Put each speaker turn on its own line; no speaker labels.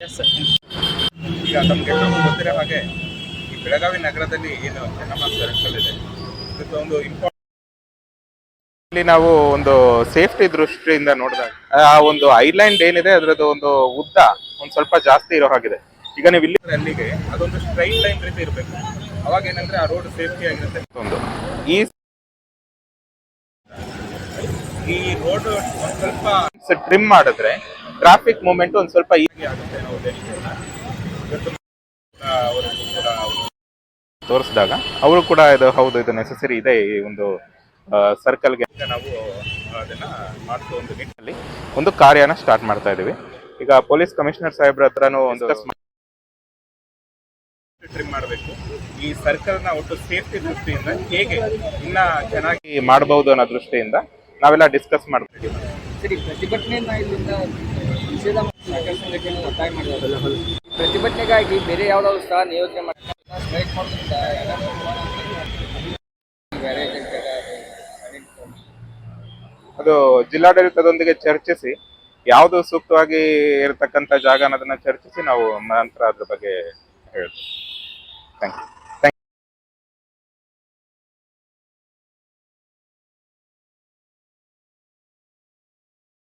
Yes sir. ಈಗ ತಮಗೆಲ್ಲರಿಗೂ ಗೊತ್ತಿರೋ ಹಾಗೆ ಈ ಬೆಳಗಾವಿ ನಗರದಲ್ಲಿ ಏನು ಚೆನ್ನಮ್ಮ ಸರ್ಕಲ್ ಇದೆ, ಇದಕ್ಕೆ ಒಂದು ಇಲ್ಲಿ ನಾವು ಒಂದು ಸೇಫ್ಟಿ ದೃಷ್ಟಿಯಿಂದ ನೋಡಿದಾಗ ಆ ಒಂದು ಐಲ್ಯಾಂಡ್ ಏನಿದೆ ಅದರದ್ದು ಒಂದು ಉದ್ದ ಒಂದು ಸ್ವಲ್ಪ ಜಾಸ್ತಿ ಇರೋ ಹಾಗಿದೆ. ಈಗ ನೀವು ಇಲ್ಲಿ ಅಲ್ಲಿಗೆ ಅದೊಂದು ಸ್ಟ್ರೈಟ್ ಲೈನ್ ರೀತಿ ಇರಬೇಕು. ಅವಾಗ ಏನಂದ್ರೆ ಆ ರೋಡ್ ಸೇಫ್ಟಿ ಆಗಿರುತ್ತೆ. ಒಂದು ಈ ಈ ರೋಡ್ ಒಂದು ಸ್ವಲ್ಪ ಟ್ರಿಮ್ ಮಾಡಿದ್ರೆ ಟ್ರಾಫಿಕ್ ಮೂವ್ಮೆಂಟ್ ಒಂದು ಸ್ವಲ್ಪ ಈಸಿ ಆಗುತ್ತೆ. ನಾವು ಅವರಿಗೂ ಕೂಡ ತೋರಿಸಿದಾಗ ಅವರು ಕೂಡ ಇದು ಹೌದು, ಇದು ನೆಸೆಸರಿ ಇದೆ ಈ ಒಂದು ಸರ್ಕಲ್ಗೆ ನಾವು ಅದನ್ನ ಮಾಡಿಸೋ ಒಂದು ನಿಟ್ಟಿನಲ್ಲಿ ಒಂದು ಕಾರ್ಯನ ಸ್ಟಾರ್ಟ್ ಮಾಡ್ತಾ ಇದೀವಿ. ಈಗ ಪೊಲೀಸ್ ಕಮಿಷನರ್ ಸಾಹೇಬ್ರ ಹತ್ರನೂ ಒಂದು ಟ್ರಿಮ್ ಮಾಡಬೇಕು. ಈ ಸರ್ಕಲ್ ನ ಒಟ್ಟು ಸೇಫ್ಟಿ ದೃಷ್ಟಿಯಿಂದ ಹೇಗೆ ಇನ್ನ ಚೆನ್ನಾಗಿ ಮಾಡಬಹುದು ಅನ್ನೋ ದೃಷ್ಟಿಯಿಂದ ನಾವೆಲ್ಲ ಡಿಸ್ಕಸ್ ಮಾಡ್ತೀವಿ.
ಸರಿ, ಪ್ರತಿಭಟನೆಯನ್ನ ಇಲ್ಲಿಂದ ನಿಷೇಧ ಒತ್ತಾಯ ಮಾಡಿದಾರಲ್ಲ, ಪ್ರತಿಭಟನೆಗಾಗಿ ಬೇರೆ ಯಾವ್ದಾದ್ರು ಸ್ಥಳ ನಿಯೋಜನೆ ಮಾಡಿ
ಅದು ಜಿಲ್ಲಾಡಳಿತದೊಂದಿಗೆ ಚರ್ಚಿಸಿ ಯಾವುದು ಸೂಕ್ತವಾಗಿ ಇರತಕ್ಕಂಥ ಜಾಗ ಅನ್ನೋದನ್ನ ಚರ್ಚಿಸಿ ನಾವು ನಂತರ ಅದ್ರ ಬಗ್ಗೆ ಹೇಳ್ತೀವಿ. Thank you.